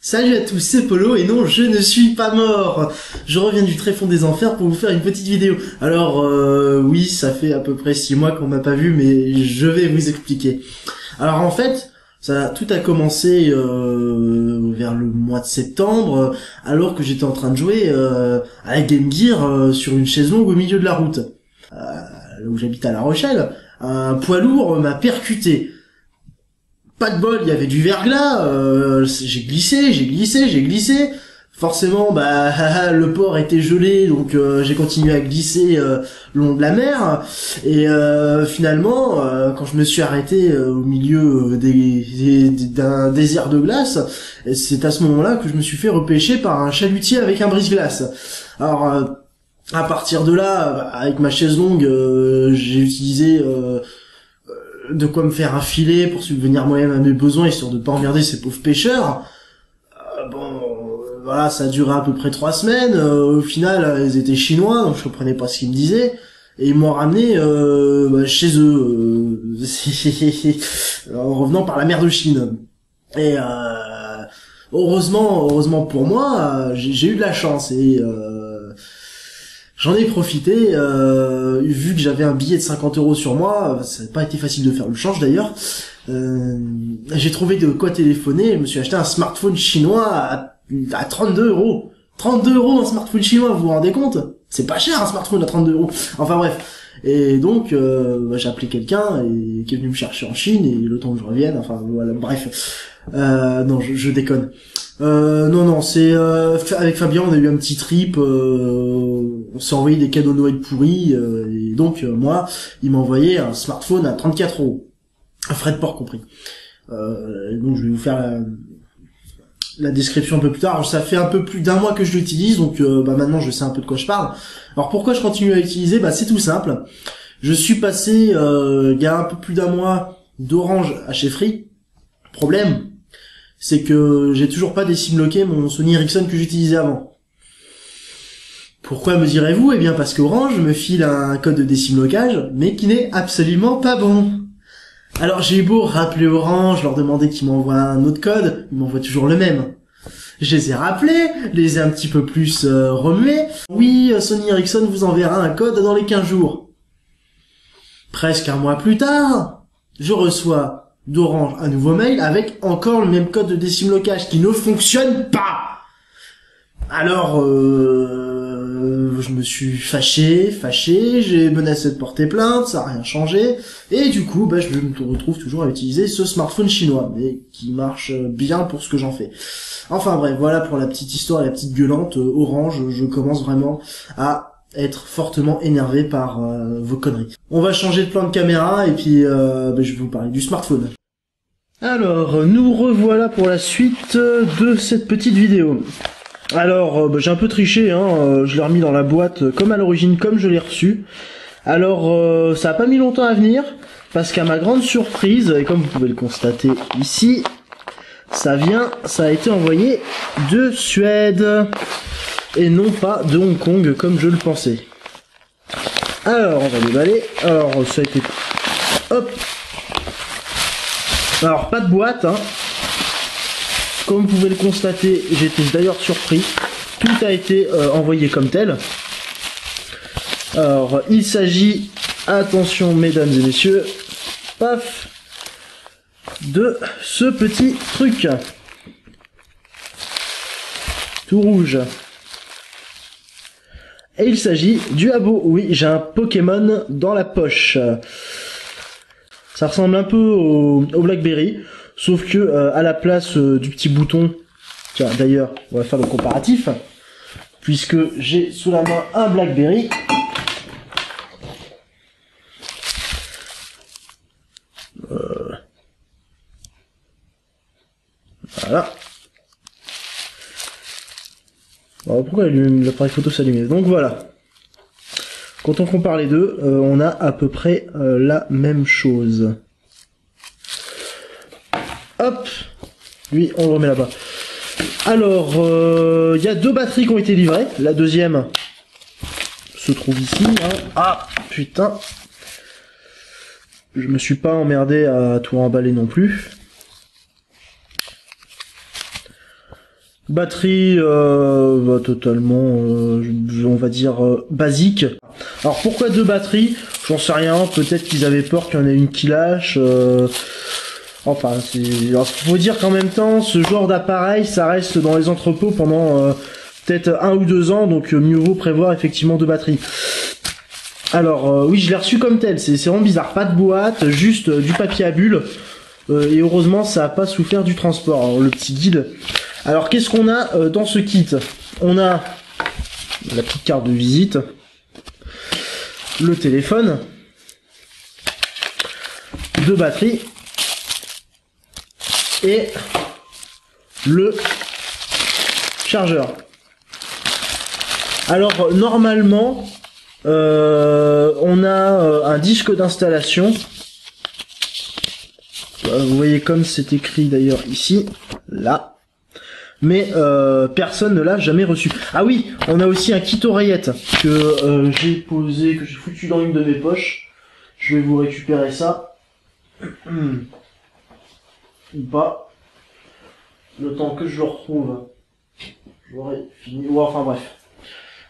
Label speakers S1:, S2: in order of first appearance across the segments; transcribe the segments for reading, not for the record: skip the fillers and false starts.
S1: Salut à tous, c'est Polo et non, je ne suis pas mort. Je reviens du tréfonds des enfers pour vous faire une petite vidéo. Alors oui, ça fait à peu près 6 mois qu'on m'a pas vu, mais je vais vous expliquer. Alors en fait, tout a commencé vers le mois de septembre, alors que j'étais en train de jouer à Game Gear sur une chaise longue au milieu de la route. Là où j'habite à La Rochelle, un poids lourd m'a percuté. Pas de bol, il y avait du verglas, j'ai glissé. Forcément, le port était gelé, donc j'ai continué à glisser le long de la mer. Et finalement, quand je me suis arrêté au milieu d'un désert de glace, c'est à ce moment-là que je me suis fait repêcher par un chalutier avec un brise-glace. Alors, à partir de là, avec ma chaise longue, j'ai utilisé de quoi me faire un filet pour subvenir moi-même à mes besoins, histoire de pas emmerder ces pauvres pêcheurs. Voilà, ça a duré à peu près 3 semaines. Au final, ils étaient chinois, donc je comprenais pas ce qu'ils me disaient. Et ils m'ont ramené chez eux, en revenant par la mer de Chine. Et heureusement pour moi, j'ai eu de la chance et j'en ai profité, vu que j'avais un billet de 50 € sur moi, ça n'a pas été facile de faire le change d'ailleurs. J'ai trouvé de quoi téléphoner, je me suis acheté un smartphone chinois à 32 €. 32 € un smartphone chinois, vous vous rendez compte? C'est pas cher un smartphone à 32 €. Enfin bref. Et donc j'ai appelé quelqu'un qui est venu me chercher en Chine et le temps que je revienne, enfin voilà, bref. Non, je déconne. Non, c'est avec Fabien, on a eu un petit trip, on s'est envoyé des cadeaux Noël pourris, et donc moi, il m'a envoyé un smartphone à 34 €, un frais de port compris. Donc je vais vous faire la description un peu plus tard. Ça fait un peu plus d'1 mois que je l'utilise, donc maintenant je sais un peu de quoi je parle. Alors pourquoi je continue à l'utiliser? C'est tout simple. Je suis passé il y a un peu plus d'1 mois d'Orange à chez Free. Problème, c'est que j'ai toujours pas désimloqué mon Sony Ericsson que j'utilisais avant. Pourquoi me direz-vous? Eh bien parce qu'Orange me file un code de désimlocage, mais qui n'est absolument pas bon. Alors j'ai beau rappeler Orange, leur demander qu'ils m'envoient un autre code, ils m'envoient toujours le même. Je les ai rappelés, les ai un petit peu plus remués. Oui, Sony Ericsson vous enverra un code dans les 15 jours. Presque 1 mois plus tard, je reçois d'Orange un nouveau mail avec encore le même code de désimlocage qui ne fonctionne pas. Alors je me suis fâché, j'ai menacé de porter plainte, ça a rien changé, et du coup je me retrouve toujours à utiliser ce smartphone chinois, mais qui marche bien pour ce que j'en fais. Enfin bref, voilà pour la petite histoire, la petite gueulante. Orange, je commence vraiment à être fortement énervé par vos conneries. On va changer de plan de caméra et puis je vais vous parler du smartphone. Alors, nous revoilà pour la suite de cette petite vidéo. Alors, j'ai un peu triché, je l'ai remis dans la boîte comme à l'origine, comme je l'ai reçu. Alors, ça a pas mis longtemps à venir, parce qu'à ma grande surprise, et comme vous pouvez le constater ici, ça a été envoyé de Suède, et non pas de Hong Kong, comme je le pensais. Alors, on va déballer. Alors, ça a été... Hop. Alors, pas de boîte, Comme vous pouvez le constater, j'étais d'ailleurs surpris. Tout a été envoyé comme tel. Alors, il s'agit, attention mesdames et messieurs, paf, de ce petit truc. Tout rouge. Et il s'agit du Habbo. Oui, j'ai un Pokémon dans la poche. Ça ressemble un peu au BlackBerry, sauf que à la place du petit bouton, tiens d'ailleurs, on va faire le comparatif, puisque j'ai sous la main un BlackBerry. Voilà. Alors, pourquoi l'appareil photo s'allumait? Donc voilà. Quand on compare les deux, on a à peu près la même chose. Hop, lui on le remet là-bas. Alors, il y a 2 batteries qui ont été livrées. La deuxième se trouve ici. Ah, putain. Je me suis pas emmerdé à tout emballer non plus. Batterie totalement, on va dire, basique. Alors pourquoi deux batteries? J'en sais rien, peut-être qu'ils avaient peur qu'il y en ait une qui lâche. Enfin, alors, faut dire qu'en même temps, ce genre d'appareil, ça reste dans les entrepôts pendant peut-être 1 ou 2 ans, donc mieux vaut prévoir effectivement deux batteries. Alors oui, je l'ai reçu comme tel, c'est vraiment bizarre, pas de boîte, juste du papier à bulles, et heureusement ça a pas souffert du transport. Alors, le petit guide. Alors qu'est-ce qu'on a dans ce kit? On a la petite carte de visite, le téléphone, deux batteries et le chargeur. Alors normalement on a un disque d'installation. Vous voyez comme c'est écrit d'ailleurs ici, là. Mais personne ne l'a jamais reçu. Ah oui, on a aussi un kit oreillette que j'ai posé, que j'ai foutu dans une de mes poches. Je vais vous récupérer ça. Ou pas. Le temps que je le retrouve. J'aurais fini. Ouais, enfin bref.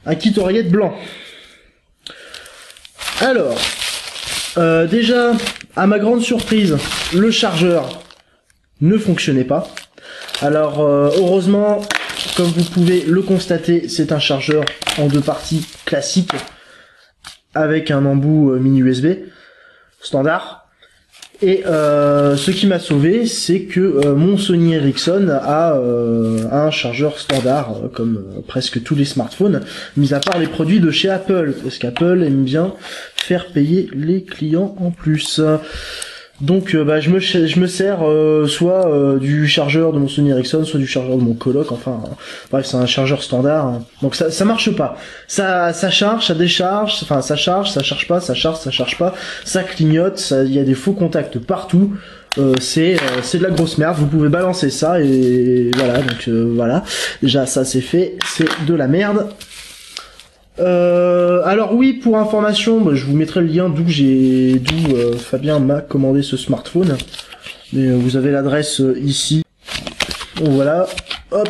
S1: Un kit oreillette blanc. Alors, déjà, à ma grande surprise, le chargeur ne fonctionnait pas. Alors, heureusement, comme vous pouvez le constater, c'est un chargeur en deux parties classique avec un embout mini USB standard. Et ce qui m'a sauvé, c'est que mon Sony Ericsson a un chargeur standard, comme presque tous les smartphones, mis à part les produits de chez Apple, parce qu'Apple aime bien faire payer les clients en plus. Donc je me sers soit du chargeur de mon Sony Ericsson, soit du chargeur de mon coloc, enfin bref, c'est un chargeur standard. Hein. Donc ça marche pas. Ça charge, ça décharge, enfin ça charge pas, ça charge pas, ça clignote, il y a des faux contacts partout. C'est de la grosse merde, vous pouvez balancer ça et voilà, donc voilà. Déjà ça c'est fait, c'est de la merde. Alors oui, pour information, je vous mettrai le lien d'où Fabien m'a commandé ce smartphone. Mais vous avez l'adresse ici. Donc voilà, hop.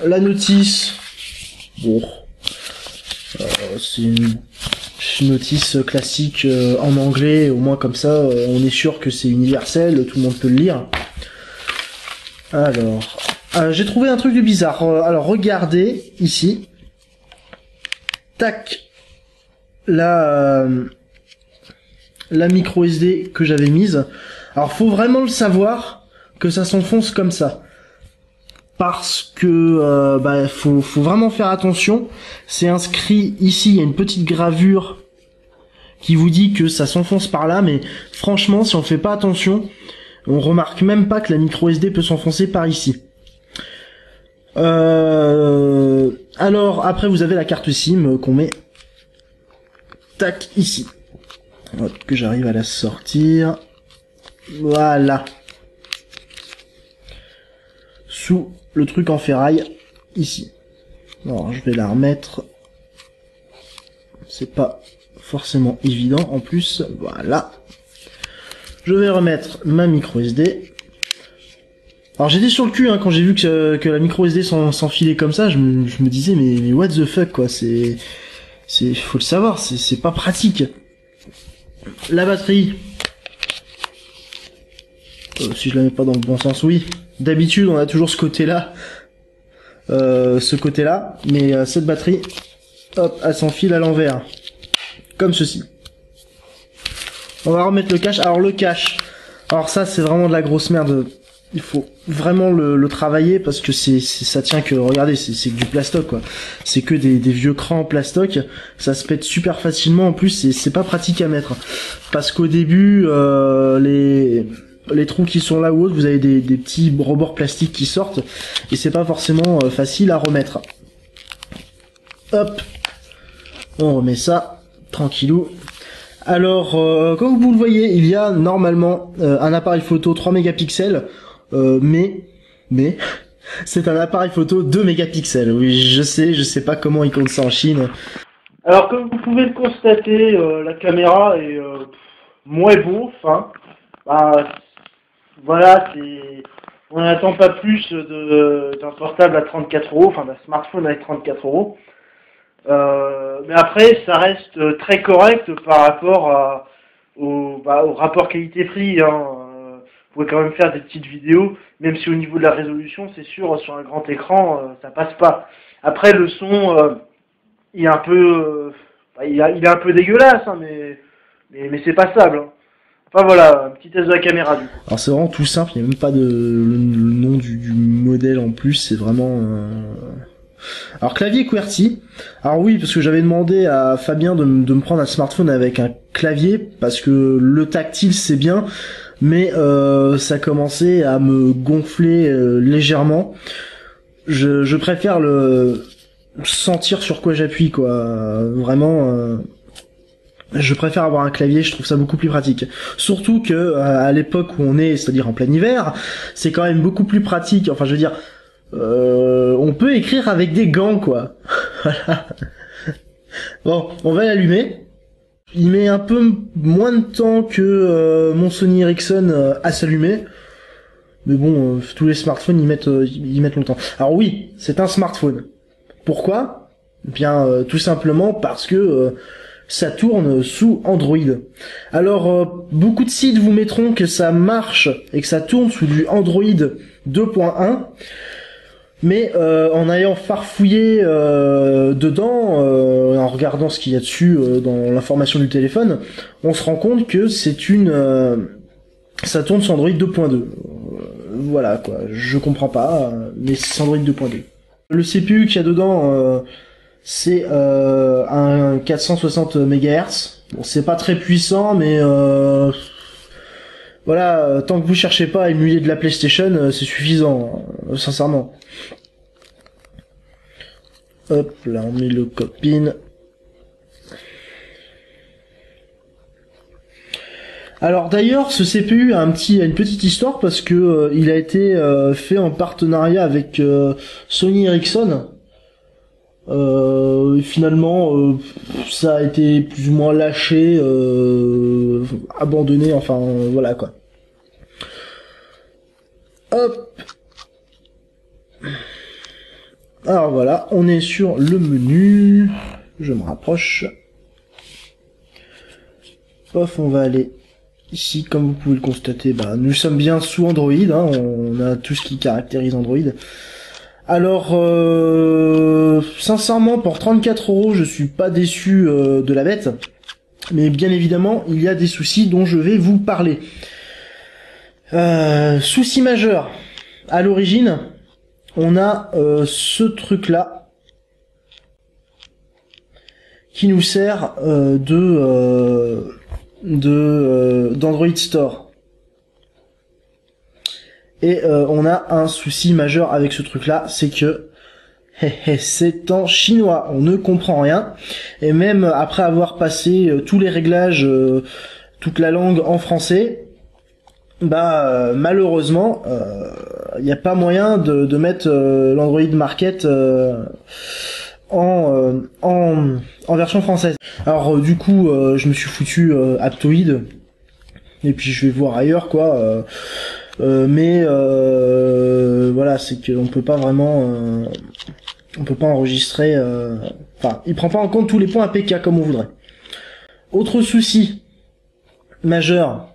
S1: La notice. Bon, c'est une notice classique en anglais. Au moins comme ça, on est sûr que c'est universel, tout le monde peut le lire. Alors, j'ai trouvé un truc de bizarre. Alors regardez ici. Tac, la micro SD que j'avais mise. Alors faut vraiment le savoir que ça s'enfonce comme ça, parce que faut vraiment faire attention. C'est inscrit ici, il y a une petite gravure qui vous dit que ça s'enfonce par là, mais franchement si on fait pas attention, on remarque même pas que la micro SD peut s'enfoncer par ici. Alors après vous avez la carte SIM qu'on met tac ici. Hop, que j'arrive à la sortir. Voilà. Sous le truc en ferraille ici. Alors je vais la remettre. C'est pas forcément évident en plus. Voilà. Je vais remettre ma micro SD. Alors j'étais sur le cul quand j'ai vu que la micro SD s'enfilait comme ça, je me disais mais what the fuck quoi, faut le savoir, c'est pas pratique. La batterie, si je la mets pas dans le bon sens, oui. D'habitude on a toujours ce côté-là, mais cette batterie, hop, elle s'enfile à l'envers, comme ceci. On va remettre le cache. Alors le cache, alors ça c'est vraiment de la grosse merde. Il faut vraiment le travailler parce que ça tient que, regardez, c'est que du plastoc quoi. C'est que des vieux crans en plastoc, ça se pète super facilement en plus, c'est pas pratique à mettre. Parce qu'au début, les trous qui sont là ou autres, vous avez des petits rebords plastiques qui sortent et c'est pas forcément facile à remettre. Hop, on remet ça tranquillou. Alors, comme vous le voyez, il y a normalement un appareil photo 3 mégapixels. Mais c'est un appareil photo 2 mégapixels. Oui, je sais pas comment ils comptent ça en Chine. Alors comme vous pouvez le constater, la caméra est moins beau, enfin, voilà, On n'attend pas plus d'un portable à 34 euros, enfin d'un smartphone avec 34 euros. Mais après, ça reste très correct par rapport au rapport qualité-prix. Hein. Vous pouvez quand même faire des petites vidéos, même si au niveau de la résolution, c'est sûr, sur un grand écran, ça passe pas. Après, le son, il est un peu, il est un peu dégueulasse, hein, mais c'est passable. Hein. Enfin voilà, un petit test de la caméra du coup.
S2: Alors c'est vraiment tout simple, il n'y a même pas de le nom du modèle en plus, c'est vraiment... Alors clavier QWERTY. Alors oui, parce que j'avais demandé à Fabien de me prendre un smartphone avec un clavier, parce que le tactile c'est bien, mais ça commençait à me gonfler légèrement. Je préfère le sentir sur quoi j'appuie, quoi. Vraiment... je préfère avoir un clavier, je trouve ça beaucoup plus pratique. Surtout que à l'époque où on est, c'est-à-dire en plein hiver, c'est quand même beaucoup plus pratique. Enfin, je veux dire, on peut écrire avec des gants, quoi. Voilà. Bon, on va l'allumer. Il met un peu moins de temps que mon Sony Ericsson à s'allumer. Mais bon, tous les smartphones ils mettent longtemps. Alors oui, c'est un smartphone. Pourquoi ? Bien, tout simplement parce que ça tourne sous Android. Alors, beaucoup de sites vous mettront que ça marche et que ça tourne sous du Android 2.1, mais en ayant farfouillé dedans, en regardant ce qu'il y a dessus dans l'information du téléphone, on se rend compte que ça tourne sur Android 2.2. Voilà quoi, je comprends pas, mais c'est Android 2.2. Le CPU qu'il y a dedans... c'est un 460 MHz. Bon, c'est pas très puissant, mais voilà, tant que vous cherchez pas à émuler de la PlayStation, c'est suffisant, sincèrement. Hop, là on met le copine. Alors d'ailleurs, ce CPU a une petite histoire parce que il a été fait en partenariat avec Sony Ericsson. Finalement, ça a été plus ou moins lâché, abandonné, enfin voilà quoi. Hop. Alors voilà, on est sur le menu. Je me rapproche. Pof, on va aller ici, comme vous pouvez le constater. Bah, nous sommes bien sous Android. Hein, on a tout ce qui caractérise Android. Alors, sincèrement, pour 34 euros, je suis pas déçu de la bête. Mais bien évidemment, il y a des soucis dont je vais vous parler. Souci majeur. À l'origine, on a ce truc-là qui nous sert d'Android Store. Et on a un souci majeur avec ce truc-là, c'est que c'est en chinois, on ne comprend rien. Et même après avoir passé tous les réglages, toute la langue en français, bah malheureusement, il n'y a pas moyen de mettre l'Android Market en version française. Alors du coup, je me suis foutu Aptoide, et puis je vais voir ailleurs quoi. Mais voilà, c'est qu'on peut pas vraiment, on peut pas enregistrer. Enfin, il prend pas en compte tous les points APK comme on voudrait. Autre souci majeur,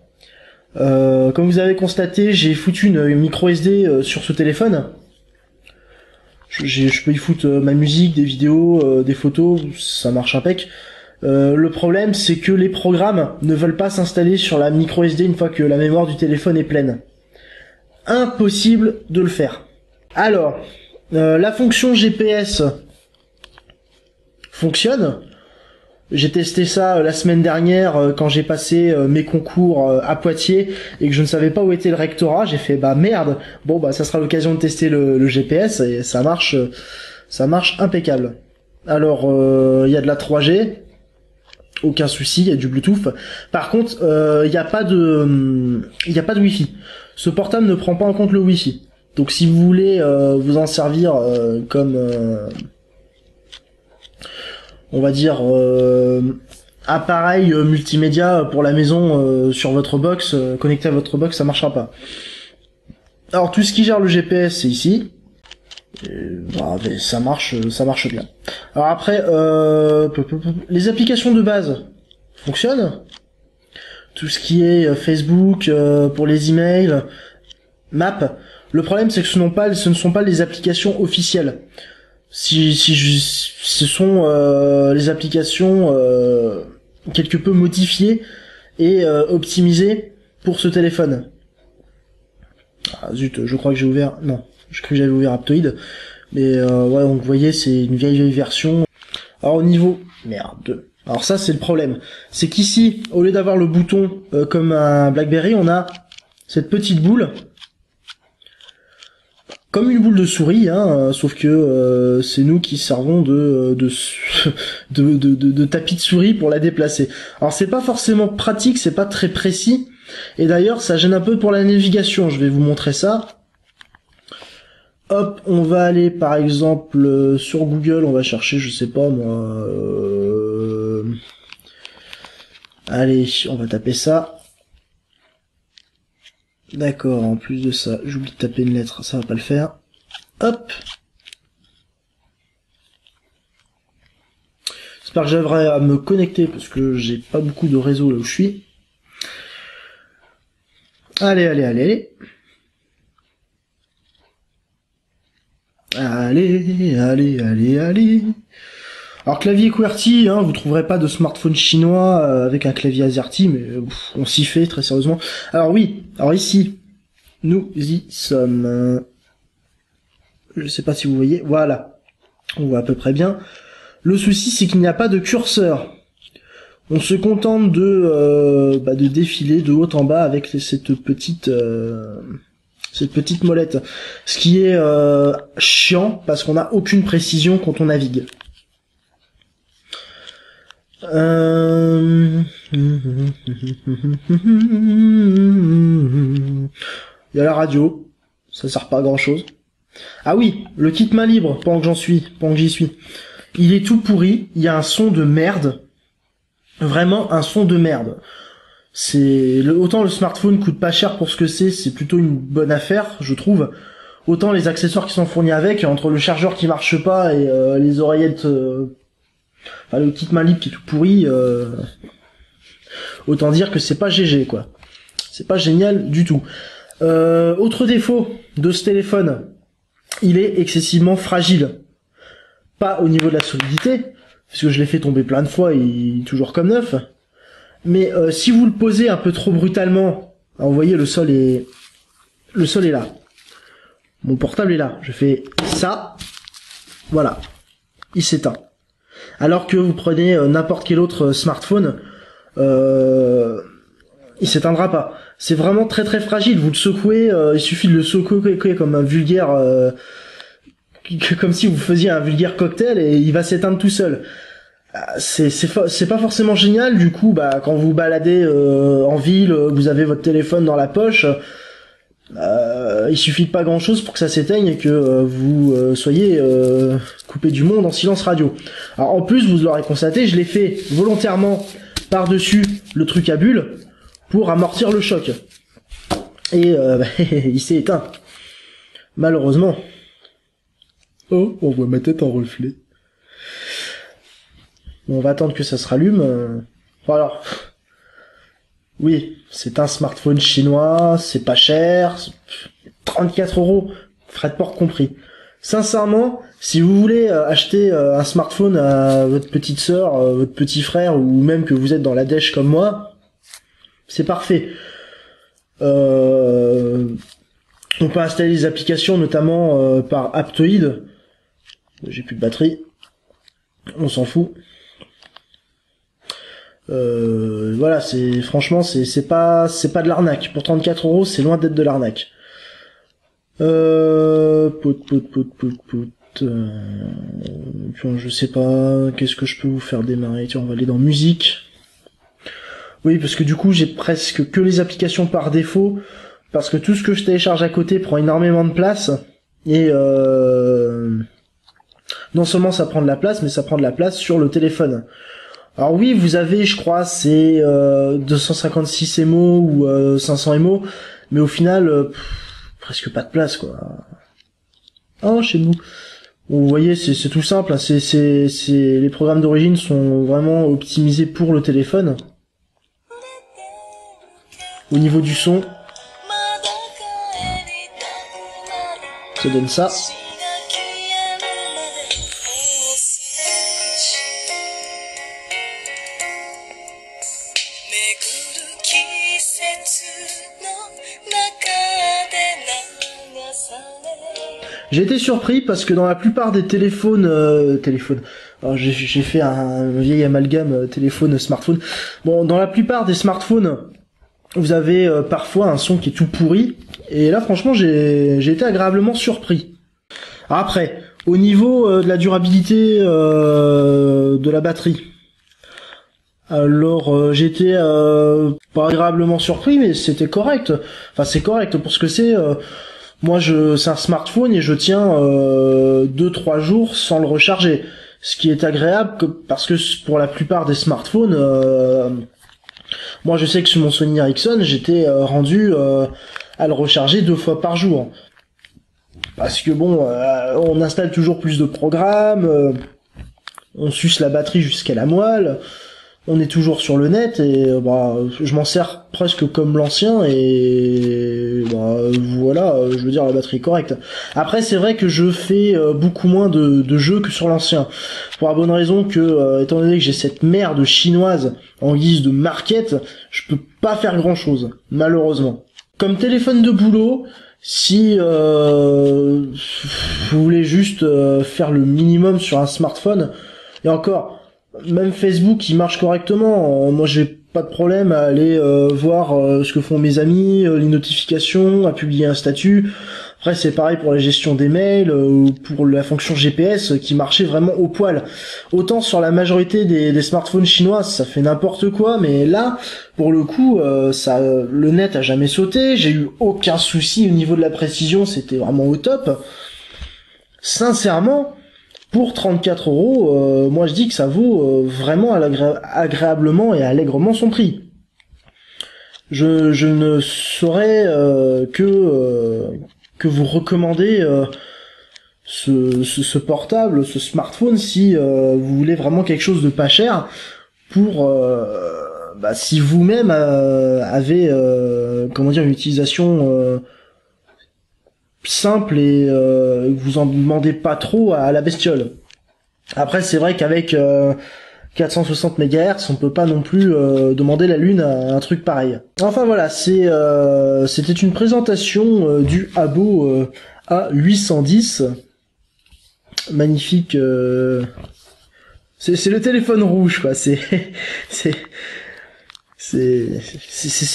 S2: comme vous avez constaté, j'ai foutu une micro SD sur ce téléphone. Je peux y foutre ma musique, des vidéos, des photos, ça marche impec. Le problème, c'est que les programmes ne veulent pas s'installer sur la micro SD une fois que la mémoire du téléphone est pleine. Impossible de le faire. Alors, la fonction GPS fonctionne. J'ai testé ça la semaine dernière quand j'ai passé mes concours à Poitiers et que je ne savais pas où était le rectorat. J'ai fait bah merde. Bon bah ça sera l'occasion de tester le GPS et ça marche impeccable. Alors il y a de la 3G. Aucun souci, il y a du Bluetooth. Par contre, il n'y a pas de Wi-Fi. Ce portable ne prend pas en compte le Wi-Fi. Donc si vous voulez vous en servir comme on va dire appareil multimédia pour la maison sur votre box, connecté à votre box, ça marchera pas. Alors tout ce qui gère le GPS, c'est ici. Mais ça marche bien. Alors après, les applications de base fonctionnent. Tout ce qui est Facebook pour les emails, Map. Le problème, c'est que ce ne sont pas les applications officielles. Ce sont les applications quelque peu modifiées et optimisées pour ce téléphone. Ah zut, je crois que j'ai ouvert... Non, je crois que j'avais ouvert Aptoide. Mais ouais, donc vous voyez, c'est une vieille version. Alors au niveau... Merde. Alors ça, c'est le problème. C'est qu'ici, au lieu d'avoir le bouton comme un BlackBerry, on a cette petite boule. Comme une boule de souris, hein, sauf que c'est nous qui servons de tapis de souris pour la déplacer. Alors c'est pas forcément pratique, c'est pas très précis, et d'ailleurs ça gêne un peu pour la navigation. Je vais vous montrer ça. Hop, on va aller par exemple sur Google, on va chercher, je sais pas moi. Allez, on va taper ça. D'accord, en plus de ça, j'oublie de taper une lettre, ça va pas le faire. Hop. J'espère que j'arriverai à me connecter, parce que j'ai pas beaucoup de réseau là où je suis. Allez. Allez. Alors clavier QWERTY, hein, vous trouverez pas de smartphone chinois avec un clavier AZERTY, mais on s'y fait très sérieusement. Alors oui, alors ici, nous y sommes. Je sais pas si vous voyez, voilà, on voit à peu près bien. Le souci, c'est qu'il n'y a pas de curseur. On se contente de défiler de haut en bas avec cette petite molette. Ce qui est chiant, parce qu'on n'a aucune précision quand on navigue. Il y a la radio, ça sert pas à grand chose. Ah oui, le kit main libre, pendant que j'y suis. Il est tout pourri, il y a un son de merde. Vraiment un son de merde. Autant le smartphone coûte pas cher pour ce que c'est plutôt une bonne affaire, je trouve. Autant les accessoires qui sont fournis avec, entre le chargeur qui marche pas et les oreillettes, le kit main libre qui est tout pourri, autant dire que c'est pas GG quoi. C'est pas génial du tout. Autre défaut de ce téléphone, il est excessivement fragile. Pas au niveau de la solidité, parce que je l'ai fait tomber plein de fois, il est toujours comme neuf. Mais si vous le posez un peu trop brutalement, alors vous voyez le sol est là. Mon portable est là. Je fais ça, voilà, il s'éteint. Alors que vous prenez n'importe quel autre smartphone, il s'éteindra pas. C'est vraiment très très fragile. Vous le secouez, il suffit de le secouer comme un vulgaire, comme si vous faisiez un vulgaire cocktail et il va s'éteindre tout seul. C'est pas forcément génial. Du coup, quand vous baladez en ville, vous avez votre téléphone dans la poche. Il suffit de pas grand chose pour que ça s'éteigne et que vous soyez coupé du monde en silence radio. Alors en plus, vous l'aurez constaté, je l'ai fait volontairement par-dessus le truc à bulles pour amortir le choc. Et il s'est éteint. Malheureusement. Oh, on voit ma tête en reflet. Bon, on va attendre que ça se rallume. Voilà. Oui, c'est un smartphone chinois, c'est pas cher, 34 €, frais de port compris. Sincèrement, si vous voulez acheter un smartphone à votre petite sœur, votre petit frère, ou même que vous êtes dans la dèche comme moi, c'est parfait. On peut installer des applications, notamment par Aptoide. J'ai plus de batterie. On s'en fout. Voilà, franchement c'est pas de l'arnaque. Pour 34 €, c'est loin d'être de l'arnaque. Je sais pas, qu'est-ce que je peux vous faire démarrer. Tiens, on va aller dans musique. Oui, parce que du coup, j'ai presque que les applications par défaut, parce que tout ce que je télécharge à côté prend énormément de place, et non seulement ça prend de la place, mais ça prend de la place sur le téléphone. Alors oui, vous avez, je crois, c'est 256 MO ou 500 MO, mais au final, presque pas de place, quoi. Ah, chez nous. Vous voyez, c'est tout simple, hein. Les programmes d'origine sont vraiment optimisés pour le téléphone. Au niveau du son, ça donne ça. J'ai été surpris parce que dans la plupart des téléphones, alors j'ai fait un vieil amalgame téléphone-smartphone. Bon, dans la plupart des smartphones, vous avez parfois un son qui est tout pourri. Et là, franchement, j'ai été agréablement surpris. Après, au niveau de la durabilité de la batterie, alors j'étais pas agréablement surpris, mais c'était correct. Enfin, c'est correct pour ce que c'est. Moi, c'est un smartphone et je tiens 2-3 jours sans le recharger. Ce qui est agréable parce que pour la plupart des smartphones, moi je sais que sur mon Sony Ericsson, j'étais rendu à le recharger 2 fois par jour. Parce que bon, on installe toujours plus de programmes, on suce la batterie jusqu'à la moelle. On est toujours sur le net et je m'en sers presque comme l'ancien et voilà, je veux dire la batterie est correcte. Après c'est vrai que je fais beaucoup moins de jeux que sur l'ancien. Pour la bonne raison que étant donné que j'ai cette merde chinoise en guise de market, je peux pas faire grand chose, malheureusement. Comme téléphone de boulot, si vous voulez juste faire le minimum sur un smartphone, et encore même Facebook il marche correctement, moi j'ai pas de problème à aller voir ce que font mes amis, les notifications, à publier un statut. Après c'est pareil pour la gestion des mails ou pour la fonction GPS qui marchait vraiment au poil. Autant sur la majorité des smartphones chinois ça fait n'importe quoi, mais là pour le coup le net a jamais sauté, j'ai eu aucun souci au niveau de la précision, c'était vraiment au top. Sincèrement, pour 34 €, moi je dis que ça vaut vraiment agréablement et allègrement son prix. Je ne saurais que vous recommander ce portable, ce smartphone, si vous voulez vraiment quelque chose de pas cher, pour si vous-même avez une utilisation simple et vous en demandez pas trop à la bestiole. Après c'est vrai qu'avec 460 MHz on peut pas non plus demander la lune à un truc pareil. Enfin voilà, c'était une présentation du Abo A810, magnifique. C'est le téléphone rouge quoi, c'est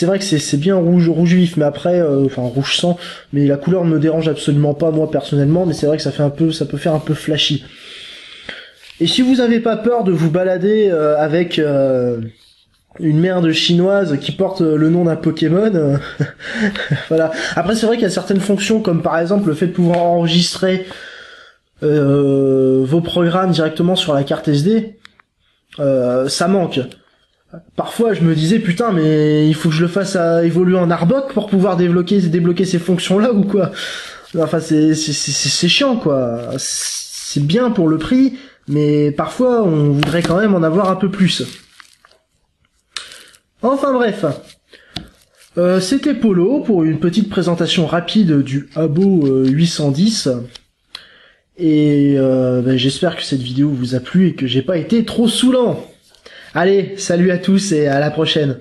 S2: vrai que c'est bien rouge vif, mais après rouge sang, mais la couleur ne me dérange absolument pas moi personnellement, mais c'est vrai que ça peut faire un peu flashy. Et si vous avez pas peur de vous balader avec une merde chinoise qui porte le nom d'un Pokémon, voilà. Après c'est vrai qu'il y a certaines fonctions comme par exemple le fait de pouvoir enregistrer vos programmes directement sur la carte SD, ça manque. Parfois je me disais putain mais il faut que je le fasse évoluer en Arbok pour pouvoir débloquer ces fonctions là ou quoi. Enfin c'est chiant quoi. C'est bien pour le prix, mais parfois on voudrait quand même en avoir un peu plus. Enfin bref, c'était Polo pour une petite présentation rapide du Abo 810. Et j'espère que cette vidéo vous a plu et que j'ai pas été trop saoulant. Allez, salut à tous et à la prochaine.